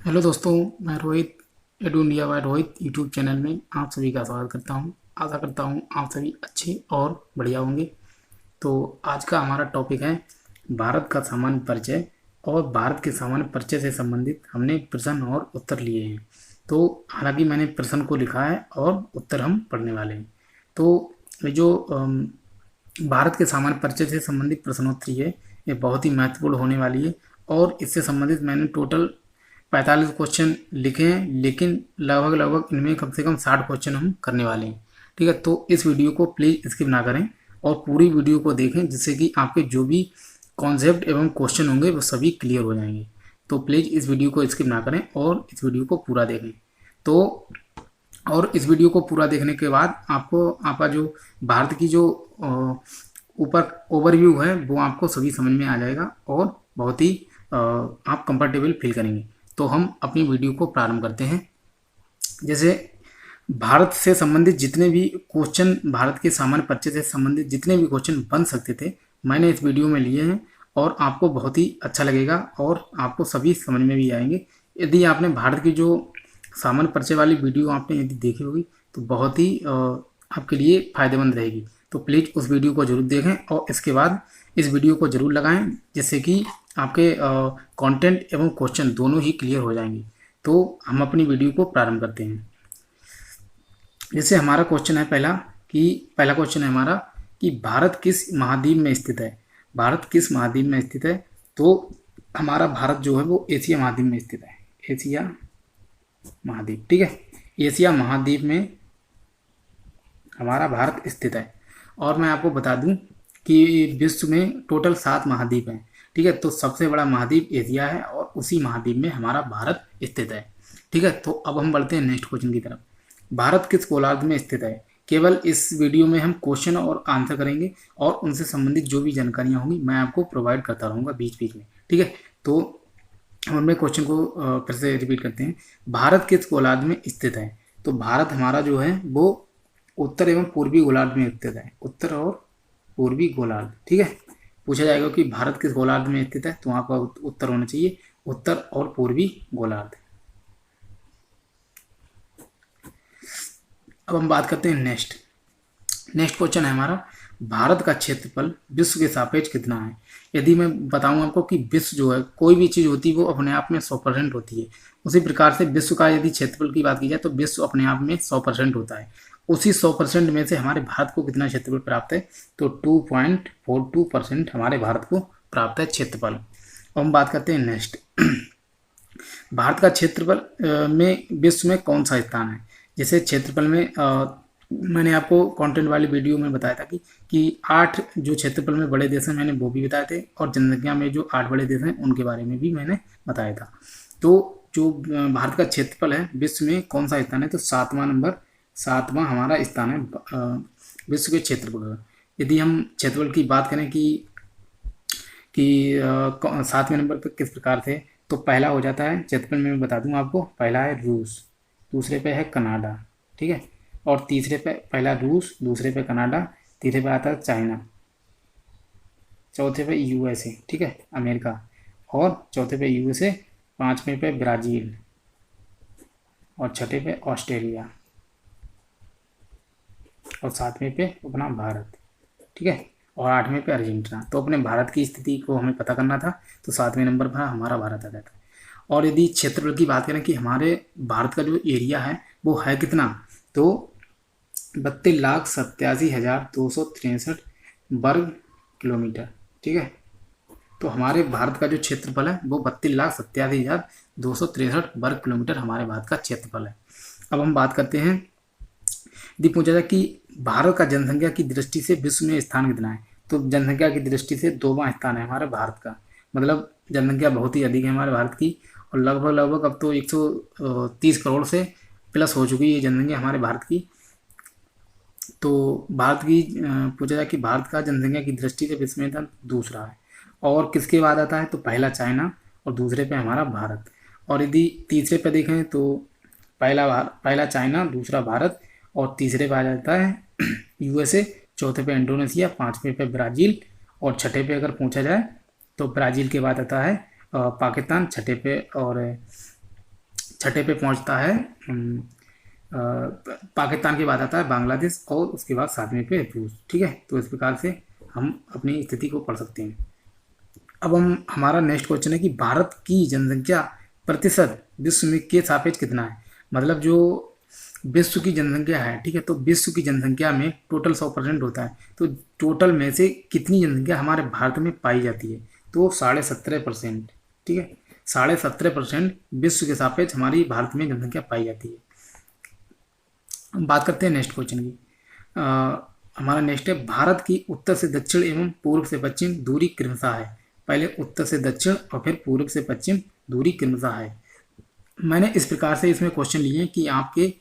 Hello दोस्तों, मैं Rohit edu India by Rohit YouTube channel में आप सभी का स्वागत करता हूं। आशा करता हूं आप सभी अच्छे और बढ़िया होंगे। तो आज का हमारा टॉपिक है भारत का सामान्य परिचय। और भारत के सामान्य परिचय से संबंधित हमने प्रश्न और उत्तर लिए हैं। तो हालांकि मैंने प्रश्न को लिखा है और उत्तर हम पढ़ने वाले हैं। तो ये जो भारत के सामान्य परिचय से संबंधित प्रश्नोत्तरी है, ये बहुत ही महत्वपूर्ण होने वाली है। और इससे संबंधित मैंने टोटल 45 क्वेश्चन लिखे हैं, लेकिन लगभग लगभग इनमें कम से कम 60 क्वेश्चन हम करने वाले हैं। ठीक है, तो इस वीडियो को प्लीज़ स्किप ना करें और पूरी वीडियो को देखें, जिससे कि आपके जो भी कॉन्सेप्ट एवं क्वेश्चन होंगे वो सभी क्लियर हो जाएंगे। तो प्लीज़ इस वीडियो को स्किप ना करें और इस वीडियो को पूरा देखें। तो और इस वीडियो को पूरा देखने के बाद आपको आपका जो भारत की जो ऊपर ओवरव्यू है वो आपको सभी समझ में आ जाएगा और बहुत ही आप कंफर्टेबल फील करेंगे। तो हम अपनी वीडियो को प्रारंभ करते हैं। जैसे भारत से संबंधित जितने भी क्वेश्चन, भारत के सामान्य परिचय से संबंधित जितने भी क्वेश्चन बन सकते थे, मैंने इस वीडियो में लिए हैं और आपको बहुत ही अच्छा लगेगा और आपको सभी समझ में भी आएंगे। यदि आपने भारत की जो सामान्य परिचय वाली वीडियो आपने यदि देखी होगी तो बहुत ही आपके लिए फ़ायदेमंद रहेगी। तो प्लीज़ उस वीडियो को ज़रूर देखें और इसके बाद इस वीडियो को ज़रूर लगाएं, जिससे कि आपके कंटेंट एवं क्वेश्चन दोनों ही क्लियर हो जाएंगे। तो हम अपनी वीडियो को प्रारंभ करते हैं। जैसे हमारा क्वेश्चन है पहला क्वेश्चन है हमारा कि भारत किस महाद्वीप में स्थित है। भारत किस महाद्वीप में स्थित है? तो हमारा भारत जो है वो एशिया महाद्वीप में स्थित है। एशिया महाद्वीप, ठीक है, एशिया महाद्वीप में हमारा भारत स्थित है। और मैं आपको बता दूं कि विश्व में टोटल 7 महाद्वीप हैं। ठीक है, तो सबसे बड़ा महाद्वीप एशिया है और उसी महाद्वीप में हमारा भारत स्थित है। ठीक है, तो अब हम बढ़ते हैं नेक्स्ट क्वेश्चन की तरफ। भारत किस गोलार्ध में स्थित है? केवल इस वीडियो में हम क्वेश्चन और आंसर करेंगे और उनसे संबंधित जो भी जानकारियाँ होंगी मैं आपको प्रोवाइड करता रहूँगा बीच बीच में। ठीक है, तो हम अपने क्वेश्चन को फिर से रिपीट करते हैं। भारत किस गोलार्ध में स्थित है? तो भारत हमारा जो है वो उत्तर एवं पूर्वी गोलार्ध में स्थित है। उत्तर और पूर्वी गोलार्ध, ठीक है। पूछा जाएगा कि भारत किस गोलार्ध में स्थित है, तो वहाँ का उत्तर होना चाहिए उत्तर और पूर्वी गोलार्ध। अब हम बात करते हैं नेक्स्ट क्वेश्चन है हमारा, भारत का क्षेत्रफल विश्व के सापेक्ष कितना है? यदि मैं बताऊं आपको कि विश्व जो है, कोई भी चीज़ होती है वो अपने आप में 100% होती है, उसी प्रकार से विश्व का यदि क्षेत्रफल की बात की जाए तो विश्व अपने आप में 100% होता है। उसी 100% में से हमारे भारत को कितना क्षेत्रफल प्राप्त है? तो 2.42% हमारे भारत को प्राप्त है क्षेत्रफल। अब हम बात करते हैं नेक्स्ट, भारत का क्षेत्रफल में विश्व में कौन सा स्थान है? जैसे क्षेत्रफल में मैंने आपको कंटेंट वाली वीडियो में बताया था कि 8 जो क्षेत्रफल में बड़े देश हैं मैंने वो भी बताए थे, और जनसंख्या में जो 8 बड़े देश हैं उनके बारे में भी मैंने बताया था। तो जो भारत का क्षेत्रफल है विश्व में कौन सा स्थान है? तो 7वां हमारा स्थान है विश्व के क्षेत्रफल में। यदि हम क्षेत्रफल की बात करें कि 7वें नंबर पर किस प्रकार थे, तो पहला हो जाता है क्षेत्रफल में, मैं बता दूं आपको, पहला है रूस, दूसरे पे है कनाडा, ठीक है, और तीसरे पे, पहला रूस, दूसरे पे कनाडा, तीसरे पे आता है चाइना, चौथे पे यूएसए, ठीक है, अमेरिका, और चौथे पे यूएसए, 5वें पे ब्राज़ील, और छठे पे ऑस्ट्रेलिया, और 7वें पे अपना भारत, ठीक है, और 8वें पे अर्जेंटीना। तो अपने भारत की स्थिति को हमें पता करना था, तो 7वें नंबर पर हमारा भारत आ जाता है। और यदि क्षेत्रफल की बात करें कि हमारे भारत का जो एरिया है वो है कितना, तो 32,87,263 वर्ग किलोमीटर, ठीक है। तो हमारे भारत का जो क्षेत्रफल है वो 32,87,263 वर्ग किलोमीटर हमारे भारत का क्षेत्रफल है। अब हम बात करते हैं, यदि पूछा जाए कि भारत का जनसंख्या की दृष्टि से विश्व में स्थान कितना है, तो जनसंख्या की दृष्टि से 2वां स्थान है हमारे भारत का। मतलब जनसंख्या बहुत ही अधिक है हमारे भारत की, और लगभग अब तो 130 करोड़ से प्लस हो चुकी है जनसंख्या हमारे भारत की। तो भारत की पूछा जाए कि भारत का जनसंख्या की दृष्टि से विश्व में स्थान दूसरा है, और किसके बाद आता है, तो पहला चाइना और दूसरे पे हमारा भारत। और यदि तीसरे पे देखें तो पहला चाइना, दूसरा भारत, और तीसरे पे आ जाता है यूएसए, चौथे पे इंडोनेशिया, 5वें पे ब्राज़ील, और छठे पे अगर पूछा जाए तो ब्राज़ील के बाद आता है पाकिस्तान, छठे पे, और छठे पे पहुंचता है पाकिस्तान के बाद आता है बांग्लादेश और उसके बाद सातवें पे रूस। ठीक है, तो इस प्रकार से हम अपनी स्थिति को पढ़ सकते हैं। अब हमारा नेक्स्ट क्वेश्चन है कि भारत की जनसंख्या प्रतिशत विश्व में के सापेक्ष कितना है। मतलब जो विश्व की जनसंख्या है, ठीक है, तो विश्व की जनसंख्या में टोटल 100% होता है, तो टोटल में से कितनी जनसंख्या हमारे भारत में पाई जाती है, तो 17.5%। ठीक है, 17.5% विश्व के सापेक्ष हमारी भारत में जनसंख्या पाई जाती है। हम बात करते हैं नेक्स्ट क्वेश्चन की। हमारा नेक्स्ट है भारत की उत्तर से दक्षिण एवं पूर्व से पश्चिम दूरी क्रमशः है। पहले उत्तर से दक्षिण और फिर पूर्व से पश्चिम दूरी क्रमशः है। मैंने इस प्रकार से इसमें क्वेश्चन लिए कि आपके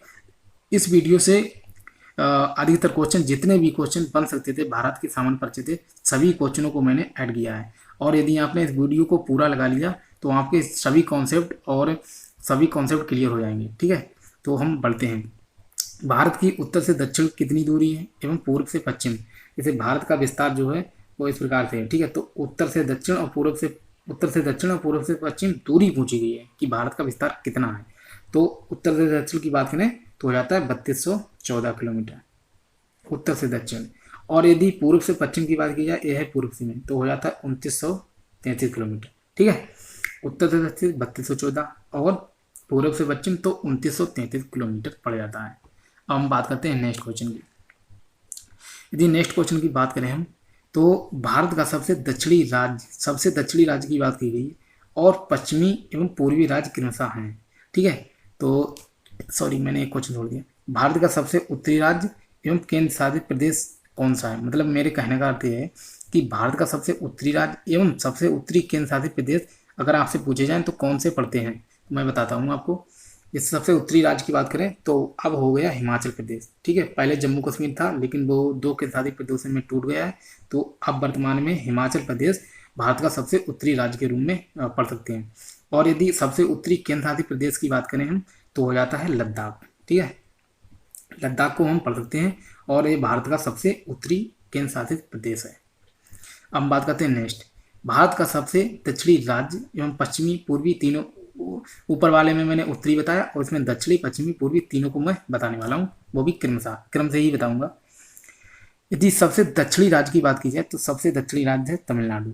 इस वीडियो से अधिकतर क्वेश्चन, जितने भी क्वेश्चन बन सकते थे भारत के सामान्य परिचय थे, सभी क्वेश्चनों को मैंने ऐड किया है। और यदि आपने इस वीडियो को पूरा लगा लिया तो आपके सभी कॉन्सेप्ट क्लियर हो जाएंगे। ठीक है, तो हम बढ़ते हैं। भारत की उत्तर से दक्षिण कितनी दूरी है एवं पूर्व से पश्चिम। जैसे भारत का विस्तार जो है वो इस प्रकार से है। ठीक है, तो उत्तर से दक्षिण और पूर्व से पश्चिम दूरी पूछी गई है कि भारत का विस्तार कितना है। तो उत्तर से दक्षिण की बात करें तो हो जाता है 3214 किलोमीटर उत्तर से दक्षिण। और यदि पूर्व से पश्चिम की बात की जाए, यह है पूर्व से में, तो हो जाता है 2933 किलोमीटर। ठीक है, उत्तर से दक्षिण 3214 और पूर्व से पश्चिम तो 2933 किलोमीटर पड़ जाता है। अब हम बात करते हैं नेक्स्ट क्वेश्चन की। यदि नेक्स्ट क्वेश्चन की बात करें हम, तो भारत का सबसे दक्षिणी राज्य की बात की गई है और पश्चिमी एवं पूर्वी राज्य क्रमशः हैं। ठीक है, तो सॉरी मैंने एक क्वेश्चन छोड़ दिया। भारत का सबसे उत्तरी राज्य एवं केंद्र शासित प्रदेश कौन सा है। मतलब मेरे कहने का अर्थ यह है कि भारत का सबसे उत्तरी राज्य एवं सबसे उत्तरी केंद्र शासित प्रदेश अगर आपसे पूछे जाएं तो कौन से पड़ते हैं, तो मैं बताता हूँ आपको। इस सबसे उत्तरी राज्य की बात करें तो अब हो गया हिमाचल प्रदेश। ठीक है, पहले जम्मू कश्मीर था लेकिन वो 2 केंद्र शासित प्रदेशों में टूट गया है, तो अब वर्तमान में हिमाचल प्रदेश भारत का सबसे उत्तरी राज्य के रूप में पढ़ सकते हैं। और यदि सबसे उत्तरी केंद्र शासित प्रदेश की बात करें हम तो हो जाता है लद्दाख। ठीक है, लद्दाख को हम पढ़ सकते हैं और ये भारत का सबसे उत्तरी केंद्र शासित प्रदेश है। अब हम बात करते हैं नेक्स्ट, भारत का सबसे दक्षिणी राज्य एवं पश्चिमी पूर्वी तीनों, ऊपर वाले में मैंने उत्तरी बताया और इसमें दक्षिणी पश्चिमी पूर्वी तीनों को मैं बताने वाला हूँ, वो भी क्रम से ही बताऊंगा। यदि सबसे दक्षिणी राज्य की बात की जाए तो सबसे दक्षिणी राज्य है तमिलनाडु।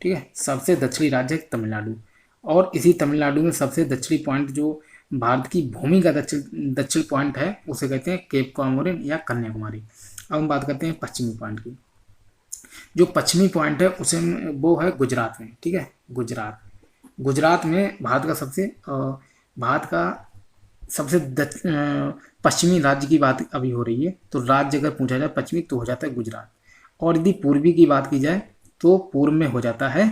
ठीक है, सबसे दक्षिणी राज्य है तमिलनाडु। और इसी तमिलनाडु में सबसे दक्षिणी पॉइंट जो भारत की भूमि का दक्षिण पॉइंट है उसे कहते हैं केप कॉमोरिन या कन्याकुमारी। अब हम बात करते हैं पश्चिमी पॉइंट की। जो पश्चिमी पॉइंट है उसे वो है गुजरात में। ठीक है, गुजरात में भारत का सबसे पश्चिमी राज्य की बात अभी हो रही है, तो राज्य अगर पूछा जाए पश्चिमी तो हो जाता है गुजरात। और यदि पूर्वी की बात की जाए तो पूर्व में हो जाता है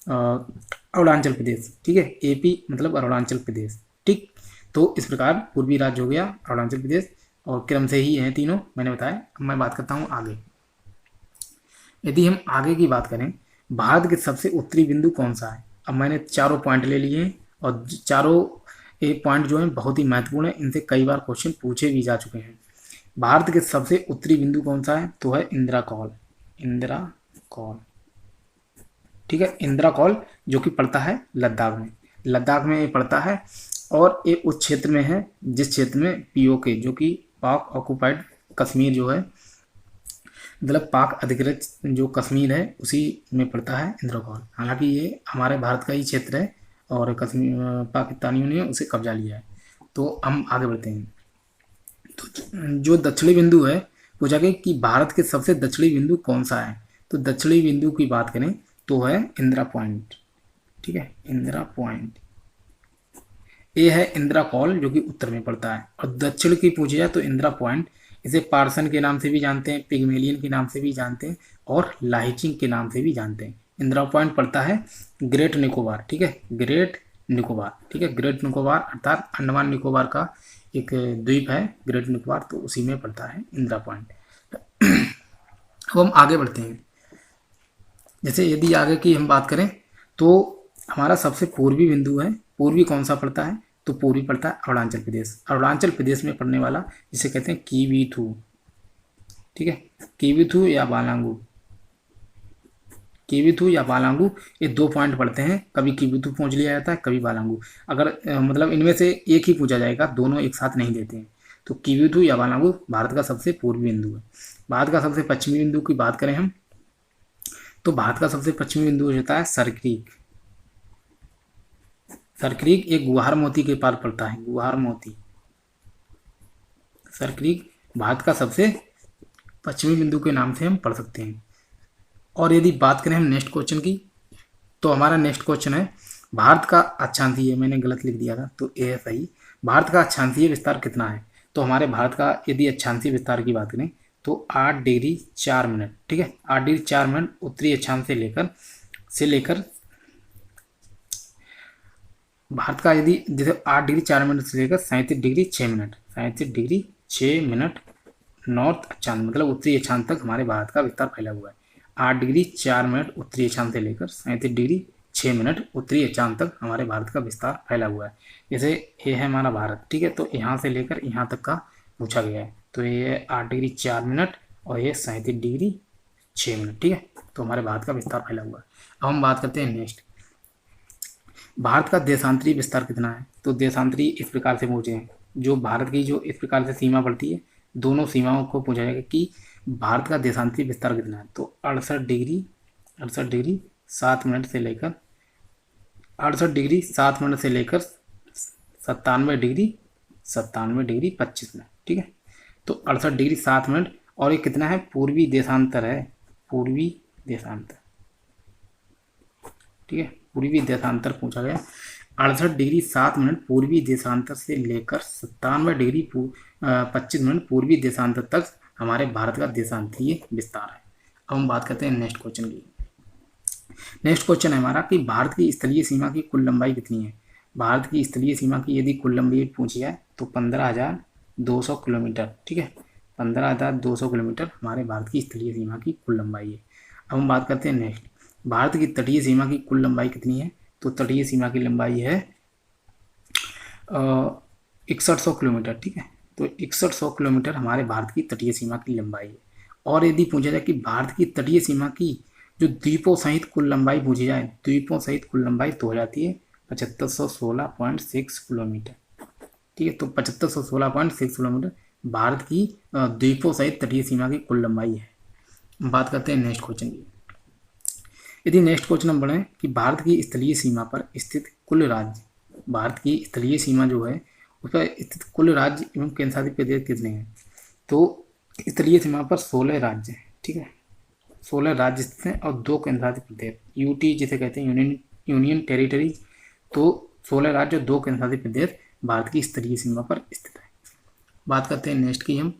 अरुणाचल प्रदेश। ठीक है, एपी मतलब अरुणाचल प्रदेश। ठीक, तो इस प्रकार पूर्वी राज्य हो गया अरुणाचल प्रदेश और क्रम से ही हैं तीनों मैंने बताया। अब मैं बात करता हूँ आगे। यदि हम आगे की बात करें, भारत के सबसे उत्तरी बिंदु कौन सा है। अब मैंने चारों पॉइंट ले लिए हैं और चारों पॉइंट जो हैं बहुत ही महत्वपूर्ण है, इनसे कई बार क्वेश्चन पूछे भी जा चुके हैं। भारत के सबसे उत्तरी बिंदु कौन सा है, तो है इंदिरा कॉल। ठीक है, इंदिरा कॉल जो कि पड़ता है लद्दाख में ये पड़ता है और ये उस क्षेत्र में है जिस क्षेत्र में पीओके जो कि पाक ऑक्युपाइड कश्मीर जो है, मतलब पाक अधिकृत जो कश्मीर है उसी में पड़ता है इंदिरा कॉल। हालांकि ये हमारे भारत का ही क्षेत्र है और कश्मीर पाकिस्तानियों ने उसे कब्जा लिया है। तो हम आगे बढ़ते हैं। तो जो दक्षिणी बिंदु है, पूछा गया कि भारत के सबसे दक्षिणी बिंदु कौन सा है, तो दक्षिणी बिंदु की बात करें तो है इंदिरा पॉइंट। ठीक है, इंदिरा पॉइंट ये है इंदिरा कॉल जो कि उत्तर में पड़ता है। और दक्षिण की पूछी जाए तो इंदिरा पॉइंट, इसे पार्सन के नाम से भी जानते हैं, पिग्मेलियन के नाम से भी जानते हैं और लाइचिंग के नाम से भी जानते हैं। इंदिरा पॉइंट पड़ता है ग्रेट निकोबार। ठीक है, ग्रेट निकोबार अर्थात अंडमान निकोबार का एक द्वीप है ग्रेट निकोबार, तो उसी में पड़ता है इंदिरा पॉइंट। अब हम आगे बढ़ते हैं। जैसे यदि आगे की हम बात करें तो हमारा सबसे पूर्वी बिंदु है, पूर्वी कौन सा पड़ता है, तो पूर्वी पड़ता है अरुणाचल प्रदेश में पड़ने वाला जिसे कहते हैं कीवीथू। ठीक है, कीवीथू या बालांगू, कीवीथू या बालांगू, ये 2 पॉइंट पड़ते हैं, कभी कीवीथू पूछ लिया जाता है, कभी बालांगू। अगर मतलब इनमें से एक ही पूछा जाएगा, दोनों एक साथ नहीं देते हैं। तो कीवीथू या बालांगू भारत का सबसे पूर्वी बिंदु है। भारत का सबसे पश्चिमी बिंदु की बात करें हम, तो भारत का सबसे पश्चिमी बिंदु होता है सरक्रीक। सरक्रीक एक गुहार मोती के पार पड़ता है, गुहार मोती। सरक्रीक भारत का सबसे पश्चिमी बिंदु के नाम से हम पढ़ सकते हैं। और यदि बात करें हम नेक्स्ट क्वेश्चन की, तो हमारा नेक्स्ट क्वेश्चन है भारत का अक्षांशीय, मैंने गलत लिख दिया था तो ये है सही। भारत का अक्षांशीय विस्तार कितना है? तो हमारे भारत का यदि अक्षांशीय विस्तार की बात करें तो 8 डिग्री 4 मिनट, ठीक है, 8 डिग्री 4 मिनट उत्तरी अक्षांश से लेकर भारत का यदि जैसे 8 डिग्री 4 मिनट से लेकर 37 degree 6 minute, 37 degree 6 minute north अक्षांश मतलब उत्तरी अक्षांश तक हमारे भारत का विस्तार फैला हुआ है। 8 डिग्री 4 मिनट उत्तरी अक्षांश से लेकर 37 डिग्री 6 मिनट उत्तरी अक्षांश तक हमारे भारत का विस्तार फैला हुआ है। जैसे ये है हमारा भारत, ठीक है, तो यहाँ से लेकर यहाँ तक का पूछा गया है। तो ये है 8 डिग्री 4 मिनट और ये 37 डिग्री 6 मिनट, ठीक है, तो हमारे भारत का विस्तार फैला हुआ है। अब हम बात करते हैं नेक्स्ट, भारत का देशांतरी विस्तार कितना है? तो देशांतरी इस प्रकार से पूछे हैं, जो भारत की जो इस प्रकार से सीमा पड़ती है, दोनों सीमाओं को पूछा जाएगा कि भारत का देशांतरी विस्तार कितना है। तो 68 डिग्री 7 मिनट से लेकर 68 डिग्री 7 मिनट से लेकर 97 डिग्री 25 मिनट, ठीक है, तो 68 डिग्री 7 मिनट। और ये कितना है? पूर्वी देशांतर है, पूर्वी देशांतर, ठीक है, पूर्वी देशांतर पूछा गया। 68 डिग्री 7 मिनट पूर्वी देशांतर से लेकर 97 डिग्री 25 मिनट पूर्वी देशांतर तक हमारे भारत का देशांतरीय विस्तार है। अब हम बात करते हैं नेक्स्ट क्वेश्चन की। नेक्स्ट क्वेश्चन है हमारा कि भारत की स्थलीय सीमा की कुल लंबाई कितनी है? भारत की स्थलीय सीमा की यदि कुल लंबाई पूछी जाए तो 15,200 किलोमीटर, ठीक है, 15,200 किलोमीटर हमारे भारत की स्थलीय सीमा की कुल लंबाई है। अब हम बात करते हैं नेक्स्ट, भारत की तटीय सीमा की कुल लंबाई कितनी है? तो तटीय सीमा की लंबाई है 6100 किलोमीटर, ठीक है, तो 6100 किलोमीटर हमारे भारत की तटीय सीमा की लंबाई है। और यदि पूछा जाए कि भारत की तटीय सीमा की जो द्वीपों सहित कुल लंबाई पूछी जाए, द्वीपों सहित कुल लंबाई तो हो जाती है 7516.6 किलोमीटर, ठीक है, तो 7516.6 किलोमीटर भारत की द्वीपों सहित तटीय सीमा की कुल लंबाई है। बात करते हैं नेक्स्ट क्वेश्चन की। यदि नेक्स्ट क्वेश्चन हम बढ़ें कि भारत की स्थलीय सीमा पर स्थित कुल राज्य, भारत की स्थलीय सीमा जो है उस पर स्थित कुल राज्य एवं केंद्रशासित प्रदेश कितने हैं? तो स्थलीय सीमा पर 16 राज्य हैं, ठीक है, 16 राज्य स्थित हैं और 2 केंद्रशासित प्रदेश, यूटी जिसे कहते हैं यूनियन टेरिटरीज, तो 16 राज्य और 2 केंद्रशासित प्रदेश भारत की स्थलीय सीमा पर स्थित है। बात करते हैं नेक्स्ट की हम,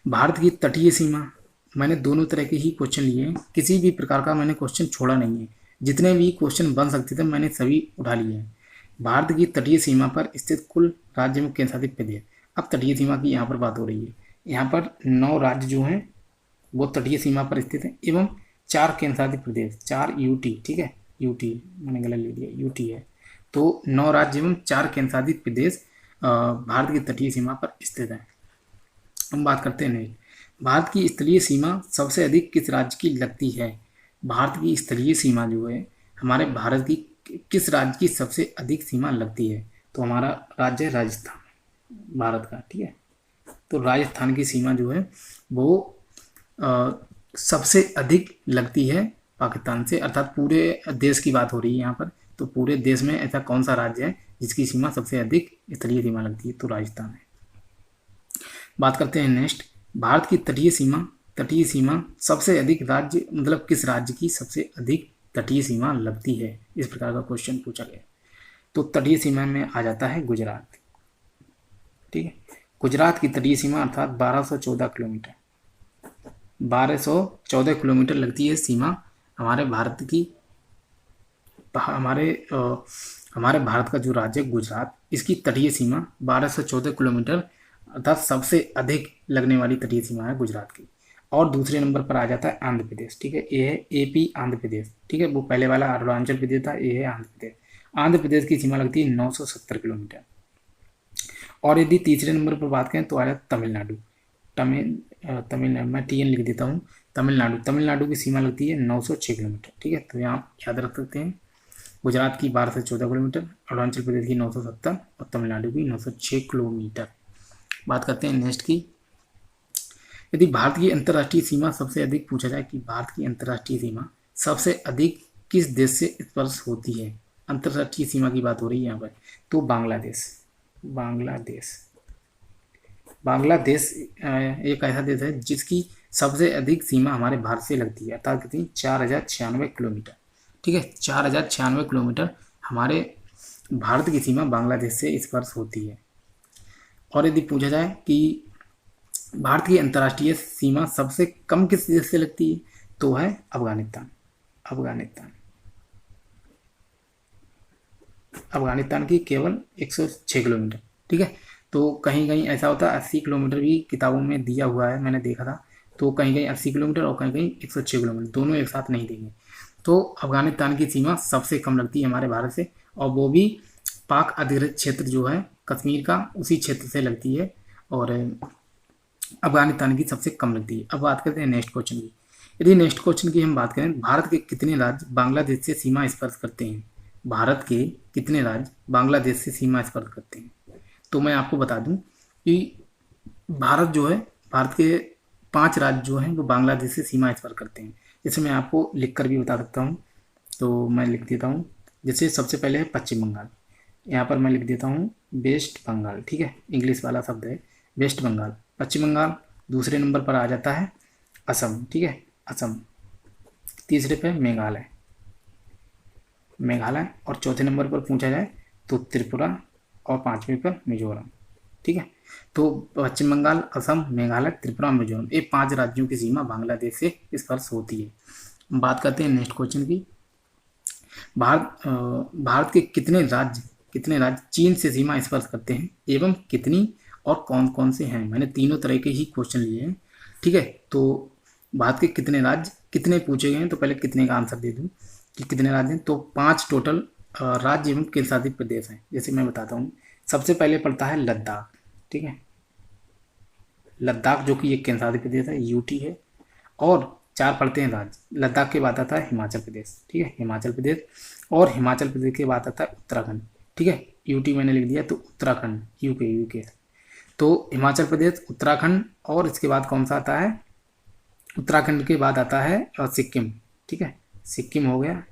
भारत की तटीय सीमा, मैंने दोनों तरह के ही क्वेश्चन लिए हैं, किसी भी प्रकार का मैंने क्वेश्चन छोड़ा नहीं है, जितने भी क्वेश्चन बन सकते थे मैंने सभी उठा लिए हैं। भारत की तटीय सीमा पर स्थित कुल राज्य में केंद्रशासित प्रदेश, अब तटीय सीमा की यहाँ पर बात हो रही है, यहाँ पर 9 राज्य जो हैं वो तटीय सीमा पर स्थित हैं एवं 4 केंद्रशासित प्रदेश, 4 यूटी, ठीक है, यूटी मैंने गलत लिख दिया, यूटी है, तो 9 राज्य एवं 4 केंद्रशासित प्रदेश भारत की तटीय सीमा पर स्थित हैं। हम बात करते हैं नेक्स्ट, भारत की स्थलीय सीमा सबसे अधिक किस राज्य की लगती है? भारत की स्थलीय सीमा जो है हमारे भारत की किस राज्य की सबसे अधिक सीमा लगती है? तो हमारा राज्य है राजस्थान, भारत का, ठीक है, तो राजस्थान की सीमा जो है वो सबसे अधिक लगती है पाकिस्तान से, अर्थात पूरे देश की बात हो रही है यहाँ पर, तो पूरे देश में ऐसा कौन सा राज्य है जिसकी सीमा सबसे अधिक स्थलीय सीमा लगती है? तो राजस्थान है। बात करते हैं नेक्स्ट, भारत की तटीय सीमा सबसे अधिक राज्य मतलब किस राज्य की सबसे अधिक तटीय सीमा लगती है? इस प्रकार का क्वेश्चन पूछा गया। तो तटीय सीमा में आ जाता है गुजरात, ठीक है, गुजरात की तटीय सीमा अर्थात 1214 किलोमीटर, 1214 किलोमीटर लगती है सीमा हमारे भारत की, हमारे भारत का जो राज्य गुजरात, इसकी तटीय सीमा 1214 किलोमीटर अर्थात सबसे अधिक लगने वाली तटीय सीमा है गुजरात की। और दूसरे नंबर पर आ जाता है आंध्र प्रदेश, ठीक है, ये है एपी आंध्र प्रदेश, ठीक है, वो पहले वाला अरुणाचल प्रदेश था, ये है आंध्र प्रदेश। आंध्र प्रदेश की सीमा लगती है 970 किलोमीटर। और यदि तीसरे नंबर पर बात करें तो आ जाता तमिलनाडु, तमिलनाडु मैं TN लिख देता हूँ, तमिलनाडु की सीमा लगती है 906 किलोमीटर। ठीक है, तो यहाँ आप याद रख सकते हैं। गुजरात की 12 से 14 किलोमीटर, अरुणाचल प्रदेश की 970 और तमिलनाडु की 906 किलोमीटर। बात करते हैं नेक्स्ट की। यदि भारत की अंतर्राष्ट्रीय सीमा सबसे अधिक पूछा जाए कि भारत की अंतर्राष्ट्रीय सीमा सबसे अधिक किस देश से स्पर्श होती है, अंतर्राष्ट्रीय सीमा की बात हो रही है यहाँ पर, तो बांग्लादेश। बांग्लादेश एक ऐसा देश है जिसकी सबसे अधिक सीमा हमारे भारत से लगती है, अर्थात कितनी, 4096 किलोमीटर। ठीक है, 4096 किलोमीटर हमारे भारत की सीमा बांग्लादेश से स्पर्श होती है। और यदि पूछा जाए कि भारत की अंतर्राष्ट्रीय सीमा सबसे कम किस देश से लगती है, तो है अफगानिस्तान। अफगानिस्तान की केवल 106 किलोमीटर। ठीक है, तो कहीं कहीं ऐसा होता है 80 किलोमीटर भी किताबों में दिया हुआ है, मैंने देखा था। तो कहीं कहीं 80 किलोमीटर और कहीं कहीं 106 किलोमीटर, दोनों एक साथ नहीं देंगे। तो अफगानिस्तान की सीमा सबसे कम लगती है हमारे भारत से, और वो भी पाक अधिकृत क्षेत्र जो है कश्मीर का, उसी क्षेत्र से लगती है, और अफगानिस्तान की सबसे कम लगती है। अब बात करते हैं नेक्स्ट क्वेश्चन की। यदि नेक्स्ट क्वेश्चन की हम बात करें, भारत के कितने राज्य बांग्लादेश से सीमा स्पर्श करते हैं, भारत के कितने राज्य बांग्लादेश से सीमा स्पर्श करते हैं, तो मैं आपको बता दूं कि भारत जो है, भारत के 5 राज्य जो हैं वो बांग्लादेश से सीमा स्पर्श करते हैं। जैसे मैं आपको लिख कर भी बता सकता हूँ, तो मैं लिख देता हूँ। जैसे सबसे पहले है पश्चिम बंगाल, यहाँ पर मैं लिख देता हूँ वेस्ट बंगाल। ठीक है, इंग्लिश वाला शब्द है वेस्ट बंगाल, पश्चिम बंगाल। दूसरे नंबर पर आ जाता है असम। ठीक है, असम। तीसरे पे मेघालय, और चौथे नंबर पर पूछा जाए तो त्रिपुरा, और 5वें पर मिजोरम। ठीक है, तो पश्चिम बंगाल, असम, मेघालय, त्रिपुरा, मिजोरम, ये 5 राज्यों की सीमा बांग्लादेश से स्पर्श होती है। बात करते हैं नेक्स्ट क्वेश्चन की। भारत के कितने राज्य चीन से सीमा स्पर्श करते हैं एवं कितनी और कौन कौन से हैं। मैंने तीनों तरह के ही क्वेश्चन लिए हैं। ठीक है, तो भारत के कितने राज्य, कितने पूछे गए हैं, तो पहले कितने का आंसर दे दूं कि कितने राज्य हैं। तो 5 टोटल राज्य एवं केंद्र शासित प्रदेश हैं। जैसे मैं बताता हूँ, सबसे पहले पड़ता है लद्दाख। ठीक है, लद्दाख जो कि एक केंद्र शासित प्रदेश है, यूटी है। और 4 पड़ते हैं राज्य। लद्दाख के बाद आता है हिमाचल प्रदेश। ठीक है, हिमाचल प्रदेश। और हिमाचल प्रदेश के बाद आता है उत्तराखंड। ठीक है, यूटी मैंने लिख दिया, तो उत्तराखंड, यूके। तो हिमाचल प्रदेश, उत्तराखंड, और इसके बाद कौन सा आता है, उत्तराखंड के बाद आता है सिक्किम। ठीक है, सिक्किम हो गया,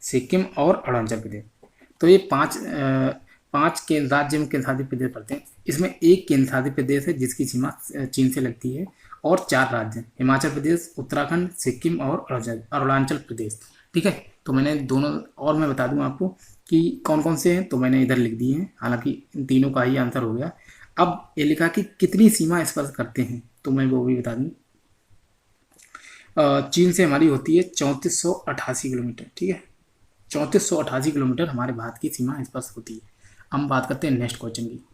सिक्किम और अरुणाचल प्रदेश। तो ये 5 केंद्र राज्य में केंद्र शासित प्रदेश पड़ते हैं। इसमें एक केंद्र शासित प्रदेश है जिसकी सीमा चीन से लगती है, और 4 राज्य, हिमाचल प्रदेश, उत्तराखंड, सिक्किम और अरुणाचल प्रदेश। ठीक है, तो मैंने दोनों, और मैं बता दूं आपको कि कौन कौन से हैं, तो मैंने इधर लिख दिए हैं। हालांकि इन तीनों का ही आंसर हो गया। अब ये लिखा कि कितनी सीमा स्पर्श करते हैं, तो मैं वो भी बता दूं। चीन से हमारी होती है 3488 किलोमीटर। ठीक है, 3488 किलोमीटर हमारे भारत की सीमा स्पर्श होती है। हम बात करते हैं नेक्स्ट क्वेश्चन की।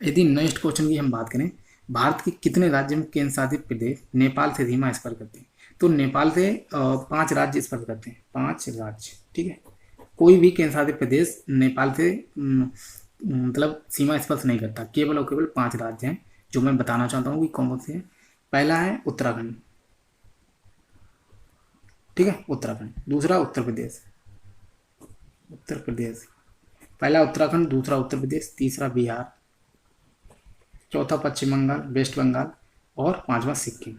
यदि नेक्स्ट क्वेश्चन की हम बात करें, भारत के कितने राज्य में केंद्र शासित प्रदेश नेपाल से सीमा स्पर्श करते हैं, तो नेपाल से 5 राज्य स्पर्श करते हैं, 5 राज्य। ठीक है, कोई भी केंद्र शासित प्रदेश नेपाल से मतलब सीमा स्पर्श नहीं करता, केवल और केवल 5 राज्य हैं जो मैं बताना चाहता हूँ कि कौन कौन से हैं। पहला है उत्तराखंड। ठीक है, उत्तराखंड। दूसरा उत्तर प्रदेश, पहला उत्तराखंड, दूसरा उत्तर प्रदेश, तीसरा बिहार, चौथा पश्चिम बंगाल, वेस्ट बंगाल, और 5वां सिक्किम।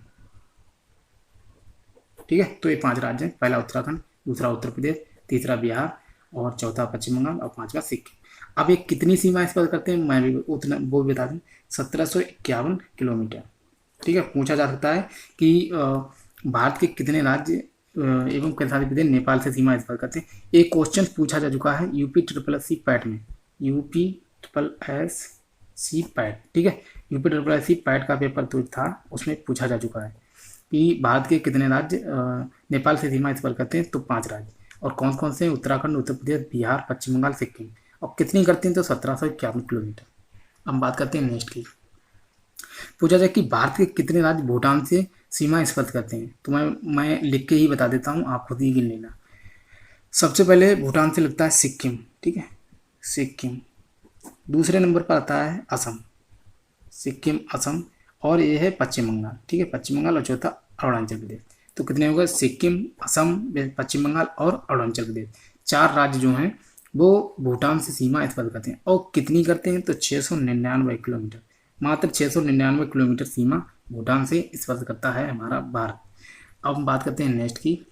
ठीक है, तो ये 5 राज्य हैं, पहला उत्तराखंड, दूसरा उत्तर प्रदेश, तीसरा बिहार, और चौथा पश्चिम बंगाल, और 5वां सिक्किम। अब ये कितनी सीमा स्पर्श करते हैं, मैं भी उतना वो बता दूँ, 1751 किलोमीटर। ठीक है, पूछा जा सकता है कि भारत के कितने राज्य एवं केंद्र शासित प्रदेश नेपाल से सीमा स्पर्श करते हैं। एक क्वेश्चन पूछा जा चुका है UPSSC पैट में, UPSSC पैट। ठीक है, UPSSC पैट का पेपर तो था, उसमें पूछा जा चुका है कि भारत के कितने राज्य नेपाल से सीमा स्पर्श करते हैं, तो 5 राज्य। और कौन कौन से, उत्तराखंड, उत्तर प्रदेश, बिहार, पश्चिम बंगाल, सिक्किम। और कितनी करते हैं, तो 1751 किलोमीटर। हम बात करते हैं नेक्स्ट की। पूछा जाए कि भारत के कितने राज्य भूटान से सीमा स्पर्श करते हैं, तो मैं लिख के ही बता देता हूँ, आप खुद ही गिन लेना। सबसे पहले भूटान से लगता है सिक्किम। ठीक है, सिक्किम। दूसरे नंबर पर आता है असम, सिक्किम, असम। और ये है पश्चिम बंगाल, ठीक है, पश्चिम बंगाल, और चौथा अरुणाचल प्रदेश। तो कितने हो गए? सिक्किम, असम, पश्चिम बंगाल और अरुणाचल प्रदेश, 4 राज्य जो हैं वो भूटान से सीमा स्पर्श करते हैं। और कितनी करते हैं? तो 699 किलोमीटर, मात्र 699 किलोमीटर सीमा भूटान से स्पर्श करता है हमारा भारत। अब हम बात करते हैं नेक्स्ट की,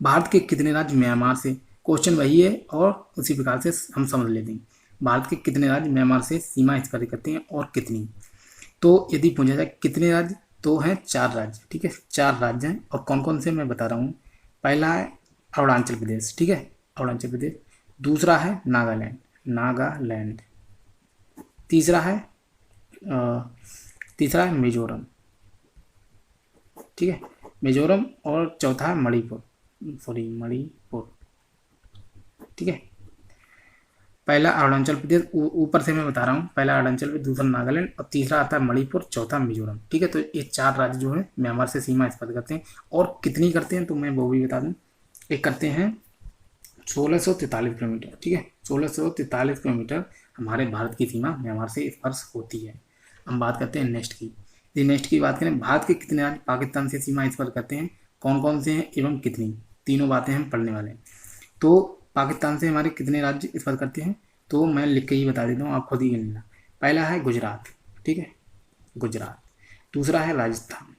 भारत के कितने राज्य म्यांमार से, क्वेश्चन वही है और उसी प्रकार से हम समझ लेते हैं। भारत के कितने राज्य म्यांमार से सीमा स्पर्श करते हैं और कितनी? तो यदि पूछा जाए कितने राज्य, तो हैं 4 राज्य, ठीक है, 4 राज्य हैं। और कौन कौन से मैं बता रहा हूँ। पहला है अरुणाचल प्रदेश, ठीक है, अरुणाचल प्रदेश। दूसरा है नागालैंड, नागालैंड। तीसरा है मिजोरम, ठीक है, मिजोरम। और चौथा है मणिपुर, मणिपुर, ठीक है। पहला अरुणाचल प्रदेश, ऊपर से मैं बता रहा हूँ, पहला अरुणाचल प्रदेश, दूसरा नागालैंड और तीसरा आता है मणिपुर, चौथा मिजोरम, ठीक है। तो ये 4 राज्य जो है म्यांमार से सीमा स्पर्श करते हैं। और कितनी करते हैं तो मैं वो भी बता दूँ। एक करते हैं 1643 किलोमीटर, ठीक है, 1643 किलोमीटर हमारे भारत की सीमा म्यांमार से स्पर्श होती है। हम बात करते हैं नेक्स्ट की। यदि नेक्स्ट की बात करें, भारत के कितने राज्य पाकिस्तान से सीमा स्पर्श करते हैं, कौन कौन से हैं एवं कितनी, तीनों बातें हम पढ़ने वाले हैं। तो पाकिस्तान से हमारे कितने राज्य स्पर्श करते हैं, तो मैं लिख के ही बता देता हूँ, आप खुद ही गिन लेना। पहला है गुजरात, ठीक है, गुजरात। दूसरा है राजस्थान,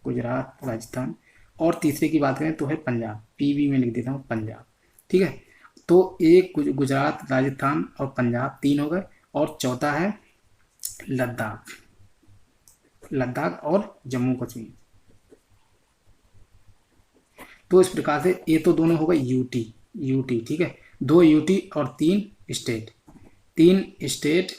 गुजरात, राजस्थान। और तीसरे की बात करें तो है पंजाब, PB में लिख देता हूँ, पंजाब, ठीक है। तो एक गुजरात, राजस्थान और पंजाब 3 हो गए। और चौथा है लद्दाख, लद्दाख और जम्मू कश्मीर। तो इस प्रकार से ये तो दोनों हो गए यूटी, ठीक है, 2 यूटी और 3 स्टेट, 3 स्टेट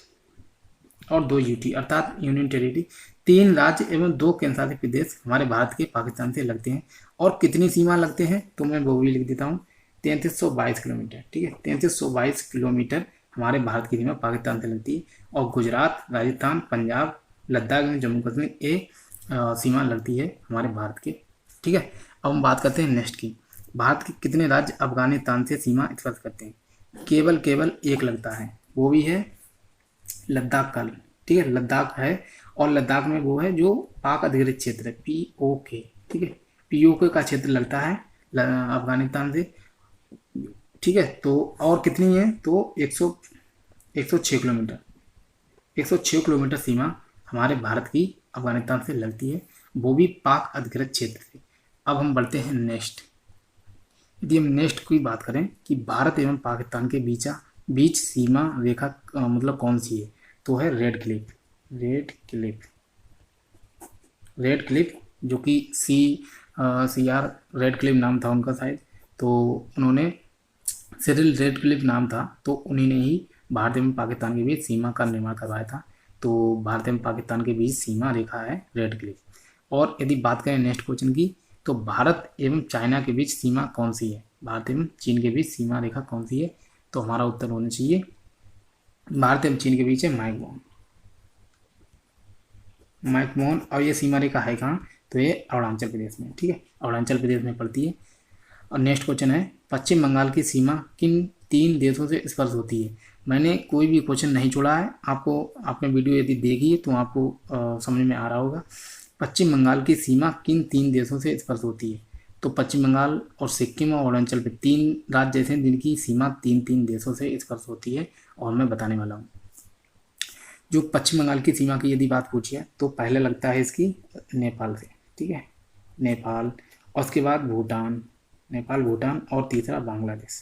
और 2 यूटी अर्थात यूनियन टेरिटरी, 3 राज्य एवं 2 केंद्रशासित प्रदेश हमारे भारत के पाकिस्तान से लगते हैं। और कितनी सीमा लगते हैं तो मैं वो भी लिख देता हूँ, 3322 किलोमीटर, ठीक है, 3322 किलोमीटर हमारे भारत की सीमा पाकिस्तान से लगती है। और गुजरात, राजस्थान, पंजाब, लद्दाख एवं जम्मू कश्मीर ये सीमा लगती है हमारे भारत के, ठीक है। अब हम बात करते हैं नेक्स्ट की, भारत के कितने राज्य अफगानिस्तान से सीमा स्पर्श करते हैं, केवल एक लगता है, वो भी है लद्दाख का, ठीक है, लद्दाख है। और लद्दाख में वो है जो पाक अधिकृत क्षेत्र है, POK, ठीक है, POK का क्षेत्र लगता है अफगानिस्तान से, ठीक है। तो और कितनी है तो 106 किलोमीटर, 106 किलोमीटर सीमा हमारे भारत की अफगानिस्तान से लगती है, वो भी पाक अधिकृत क्षेत्र से। अब हम बढ़ते हैं नेक्स्ट। यदि हम नेक्स्ट की बात करें कि भारत एवं पाकिस्तान के बीच सीमा रेखा मतलब कौन सी है, तो है रेड क्लिफ, जो कि CR रेड क्लिफ नाम था उनका शायद, तो उन्होंने सिरिल रेड क्लिफ नाम था, तो उन्हीं ने ही भारत एवं पाकिस्तान के बीच सीमा का निर्माण करवाया था। तो भारत एवं पाकिस्तान के बीच सीमा रेखा है रेड क्लिफ। और यदि बात करें नेक्स्ट क्वेश्चन की, तो भारत एवं चाइना के बीच सीमा कौन सी है, भारत एवं चीन के बीच सीमा रेखा कौन सी है, तो हमारा उत्तर होना चाहिए भारत एवं चीन के बीच है मैकमोहन। और ये सीमा रेखा है कहाँ, तो ये अरुणाचल प्रदेश में, ठीक है, अरुणाचल प्रदेश में पड़ती है। और नेक्स्ट क्वेश्चन है, पश्चिम बंगाल की सीमा किन 3 देशों से स्पर्श होती है। मैंने कोई भी क्वेश्चन नहीं छोड़ा है, आपने वीडियो यदि देखी है तो आपको समझ में आ रहा होगा। पश्चिम बंगाल की सीमा किन 3 देशों से स्पर्श होती है, तो पश्चिम बंगाल और सिक्किम और अरुणाचल प्रदेश 3 राज्य ऐसे हैं जिनकी सीमा 3 देशों से स्पर्श होती है, और मैं बताने वाला हूँ। जो पश्चिम बंगाल की सीमा की यदि बात पूछी है तो पहले लगता है इसकी नेपाल से, ठीक है, नेपाल, और उसके बाद भूटान और तीसरा बांग्लादेश,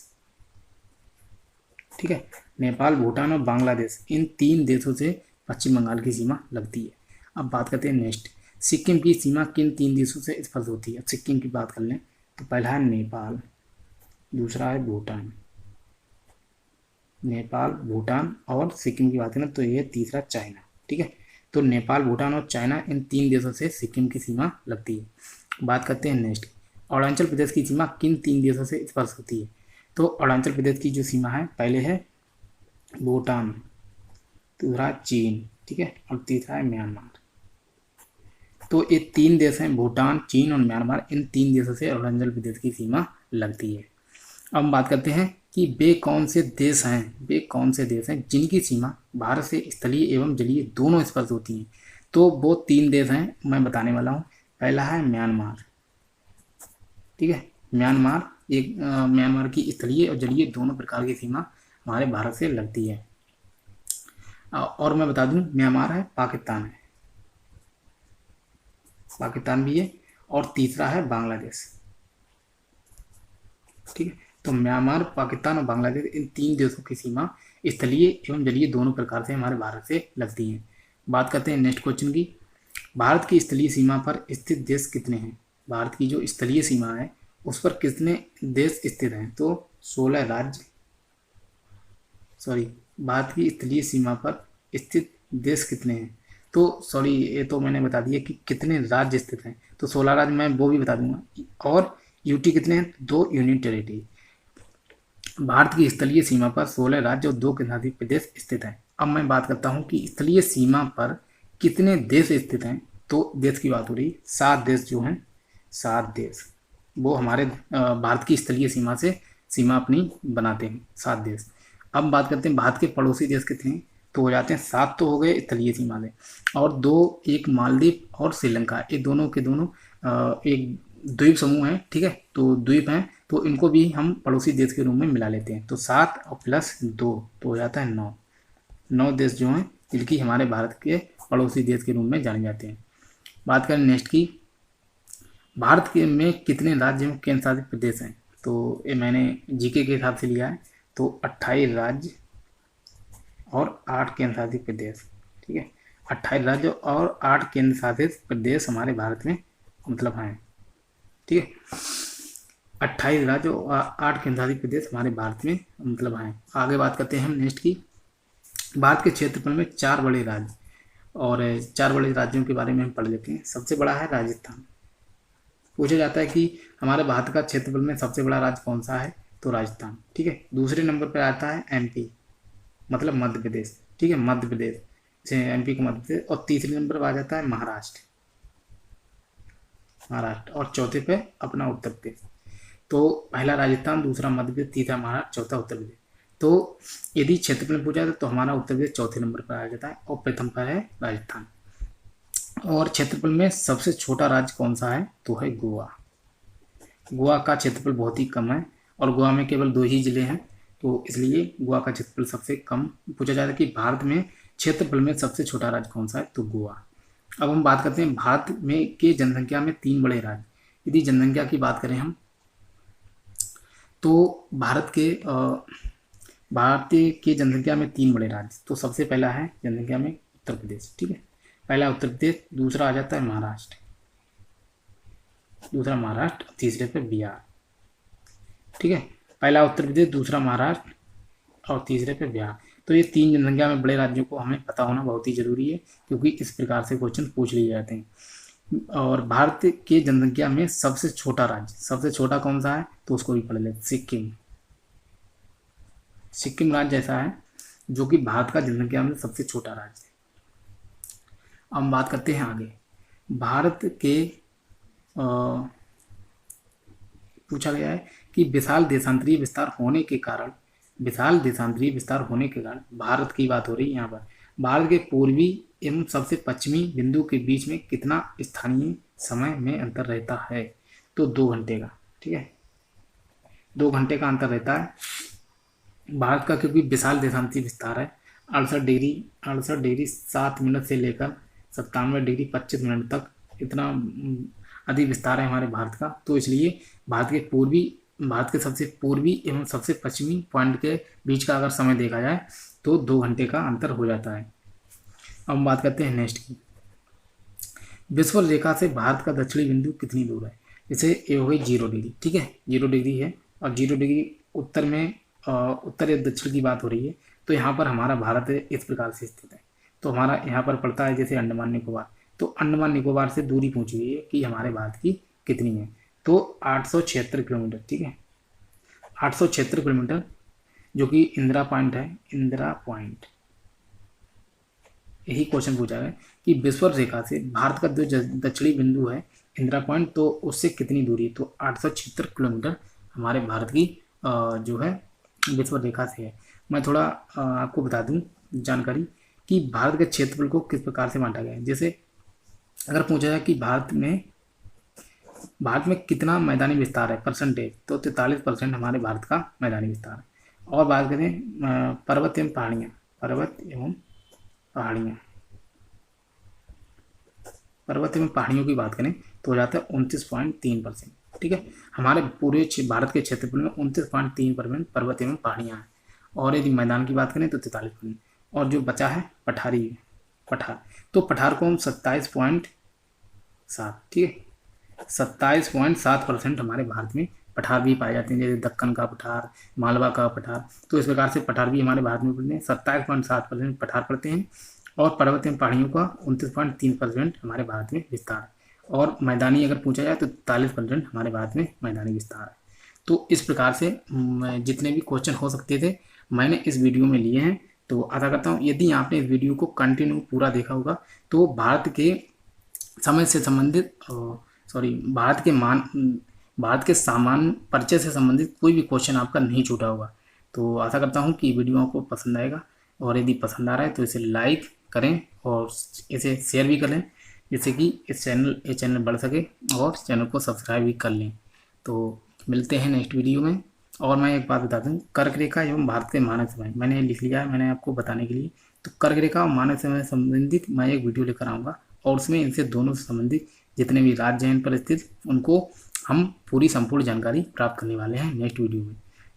ठीक है, नेपाल, भूटान और बांग्लादेश, इन 3 देशों से पश्चिम बंगाल की सीमा लगती है। अब बात करते हैं नेक्स्ट, सिक्किम की सीमा किन 3 देशों से स्पर्श होती है। सिक्किम की बात कर लें तो पहला है नेपाल, दूसरा है भूटान, और सिक्किम की बात करें तो ये तीसरा चाइना, ठीक है। तो नेपाल, भूटान और चाइना, इन 3 देशों से सिक्किम की सीमा लगती है। बात करते हैं नेक्स्ट, अरुणाचल प्रदेश की सीमा किन 3 देशों से स्पर्श होती है। तो अरुणाचल प्रदेश की जो सीमा है, पहले है भूटान, दूसरा चीन, ठीक है, और तीसरा है म्यांमार। तो ये 3 देश हैं, भूटान, चीन और म्यांमार, इन 3 देशों से अरुणाचल प्रदेश की सीमा लगती है। अब हम बात करते हैं कि वे कौन से देश हैं जिनकी सीमा भारत से स्थलीय एवं जलीय दोनों स्पर्श होती हैं। तो वो 3 देश हैं मैं बताने वाला हूँ। पहला है म्यांमार, ठीक है। म्यांमार एक म्यांमार की स्थलीय और जलीय दोनों प्रकार की सीमा हमारे भारत से लगती है। और मैं बता दूं, म्यांमार है, पाकिस्तान है, पाकिस्तान भी है, और तीसरा है बांग्लादेश, ठीक है। तो म्यांमार, पाकिस्तान और बांग्लादेश, इन 3 देशों की सीमा स्थलीय एवं जलीय दोनों प्रकार से हमारे भारत से लगती है। बात करते हैं नेक्स्ट क्वेश्चन की। भारत की स्थलीय सीमा पर स्थित देश कितने हैं? भारत की जो स्थलीय सीमा है उस पर कितने देश स्थित हैं? तो 16 राज्य, सॉरी, भारत की स्थलीय सीमा पर स्थित देश कितने हैं? तो सॉरी, ये तो मैंने बता दिया कि कितने राज्य स्थित हैं, तो 16 राज्य, मैं वो भी बता दूंगा। और यूटी कितने हैं? 2 यूनियन टेरिटरी। भारत की स्थलीय सीमा पर 16 राज्य और 2 केंद्रशासित प्रदेश स्थित हैं। अब मैं बात करता हूँ कि स्थलीय सीमा पर कितने देश स्थित हैं। तो देश की बात हो रही, 7 देश जो हैं, 7 देश वो हमारे भारत की स्थलीय सीमा से सीमा अपनी बनाते हैं, 7 देश। अब बात करते हैं भारत के पड़ोसी देश कितने हैं, तो हो जाते हैं 7 तो हो गए स्थलीय सीमा से, और 2, एक मालदीव और श्रीलंका, ये दोनों के दोनों एक द्वीप समूह है, ठीक है। तो द्वीप हैं, तो इनको भी हम पड़ोसी देश के रूप में मिला लेते हैं। तो 7 और +2 तो हो जाता है 9 देश जो हैं जिनकी हमारे भारत के पड़ोसी देश के रूप में जाने जाते हैं। बात करें नेक्स्ट की, भारत के में कितने राज्य एवं केंद्र शासित प्रदेश हैं? तो ये मैंने जीके के हिसाब से लिया है, तो 28 राज्य और 8 केंद्र शासित प्रदेश, ठीक है। 28 राज्य और 8 केंद्र शासित प्रदेश हमारे भारत में मतलब हैं, ठीक है। 28 राज्य और 8 केंद्र शासित प्रदेश हमारे भारत में मतलब हैं। आगे बात करते हैं हम नेक्स्ट की। भारत के क्षेत्रफल में 4 बड़े राज्य, और 4 बड़े राज्यों के बारे में हम पढ़ लेते हैं। सबसे बड़ा है राजस्थान। पूछा जाता है कि हमारे भारत का क्षेत्रफल में सबसे बड़ा राज्य कौन सा है, तो राजस्थान, ठीक है। दूसरे नंबर पर आता है एमपी, मतलब मध्य प्रदेश, ठीक है, मध्य प्रदेश, जैसे एमपी का मध्य प्रदेश। और तीसरे नंबर पर आ जाता है महाराष्ट्र, और चौथे पे अपना उत्तर प्रदेश। तो पहला राजस्थान, दूसरा मध्य प्रदेश, तीसरा महाराष्ट्र, चौथा उत्तर प्रदेश। तो यदि क्षेत्रफल में पूछा तो हमारा उत्तर प्रदेश चौथे नंबर पर आ जाता है, और प्रथम पर है राजस्थान। और क्षेत्रफल में सबसे छोटा राज्य कौन सा है, तो है गोवा। गोवा का क्षेत्रफल बहुत ही कम है, और गोवा में केवल 2 ही जिले हैं, तो इसलिए गोवा का क्षेत्रफल सबसे कम। पूछा जाता है कि भारत में क्षेत्रफल में सबसे छोटा राज्य कौन सा है, तो गोवा। अब हम बात करते हैं भारत में के जनसंख्या में 3 बड़े राज्य। यदि जनसंख्या की बात करें हम, तो भारत के जनसंख्या में 3 बड़े राज्य। तो सबसे पहला है जनसंख्या में उत्तर प्रदेश, ठीक है। पहला उत्तर प्रदेश, दूसरा आ जाता है महाराष्ट्र, दूसरा महाराष्ट्र, तीसरे पे बिहार, ठीक है। पहला उत्तर प्रदेश, दूसरा महाराष्ट्र, और तीसरे पे बिहार। तो ये 3 जनसंख्या में बड़े राज्यों को हमें पता होना बहुत ही जरूरी है, क्योंकि इस प्रकार से क्वेश्चन पूछ लिए जाते हैं। और भारत के जनसंख्या में सबसे छोटा राज्य, सबसे छोटा कौन सा है, तो उसको भी पढ़ लेते, सिक्किम। सिक्किम राज्य ऐसा है जो कि भारत का जनसंख्या में सबसे छोटा राज्य है। अब हम बात करते हैं आगे। भारत के पूछा गया है कि विशाल देशांतरीय विस्तार होने के कारण, भारत की बात हो रही है यहाँ पर, भारत के पूर्वी एवं सबसे पश्चिमी बिंदु के बीच में कितना स्थानीय समय में अंतर रहता है, तो 2 घंटे का, ठीक है। 2 घंटे का अंतर रहता है भारत का, क्योंकि विशाल देशांतरीय विस्तार है। 68 डिग्री 7 मिनट से लेकर 97 डिग्री 25 मिनट तक, इतना अधिक विस्तार है हमारे भारत का। तो इसलिए भारत के सबसे पूर्वी एवं सबसे पश्चिमी पॉइंट के बीच का अगर समय देखा जाए तो 2 घंटे का अंतर हो जाता है। अब हम बात करते हैं नेक्स्ट की। विश्व रेखा से भारत का दक्षिणी बिंदु कितनी दूर है? जैसे ये हो गई 0 डिग्री, ठीक है, 0 डिग्री है, और 0 डिग्री उत्तर में उत्तर या दक्षिण की बात हो रही है। तो यहाँ पर हमारा भारत इस प्रकार से स्थित है। तो हमारा यहाँ पर पड़ता है जैसे अंडमान निकोबार, तो अंडमान निकोबार से दूरी पूछी हुई है कि हमारे भारत की कितनी है, तो 876 किलोमीटर, ठीक है, 876 किलोमीटर, जो कि इंदिरा पॉइंट है, इंदिरा पॉइंट। यही क्वेश्चन पूछा है कि विश्व रेखा से भारत का जो दक्षिणी बिंदु है इंदिरा पॉइंट, तो उससे कितनी दूरी है, तो 876 किलोमीटर हमारे भारत की जो है विश्व रेखा से है। मैं थोड़ा आपको बता दूं जानकारी कि भारत के क्षेत्रफल को किस प्रकार से बांटा गया है। जैसे अगर पूछा जाए कि भारत में कितना मैदानी विस्तार है परसेंटेज, तो 43% हमारे भारत का मैदानी विस्तार है। और बात करें पर्वत एवं पहाड़ियाँ, पर्वत एवं पहाड़ियों की बात करें तो हो जाता है 29.3%। ठीक है, हमारे पूरे भारत के क्षेत्रफल में 29.3% पर्वत एवं पहाड़ियाँ हैं। और यदि मैदान की बात करें तो 43%। और जो बचा है पठार, तो पठार को हम 27.7, ठीक है, 27.7% हमारे भारत में पठार भी पाए जाते हैं, जैसे दक्कन का पठार, मालवा का पठार। तो इस प्रकार से पठार भी हमारे भारत में पड़ते हैं। 27.7% पठार पड़ते हैं और पर्वत एवं पहाड़ियों का 29.3% हमारे भारत में विस्तार है। और मैदानी अगर पूछा जाए तो 43% हमारे भारत में मैदानी विस्तार है। तो इस प्रकार से जितने भी क्वेश्चन हो सकते थे मैंने इस वीडियो में लिए हैं। तो आशा करता हूँ यदि आपने इस वीडियो को कंटिन्यू पूरा देखा होगा तो भारत के समय से संबंधित भारत के सामान्य परिचय से संबंधित कोई भी क्वेश्चन आपका नहीं छूटा होगा। तो आशा करता हूँ कि वीडियो आपको पसंद आएगा, और यदि पसंद आ रहा है तो इसे लाइक करें और इसे शेयर भी करें, जिससे कि ये चैनल बढ़ सके, और चैनल को सब्सक्राइब भी कर लें। तो मिलते हैं नेक्स्ट वीडियो में। और मैं एक बात बता दूँ, कर्क रेखा एवं भारत के मानक समय मैंने लिख लिया है मैंने आपको बताने के लिए। तो कर्क रेखा और मानक समय संबंधित मैं एक वीडियो लेकर आऊँगा, और उसमें इनसे दोनों से संबंधित जितने भी राज्य हैं पर स्थित, उनको हम पूरी संपूर्ण जानकारी प्राप्त करने वाले हैं नेक्स्ट वीडियो में।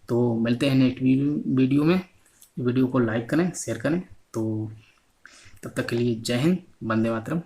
तो मिलते हैं नेक्स्ट वीडियो में। वीडियो को लाइक करें, शेयर करें। तो तब तक के लिए जय हिंद, वंदे मातरम।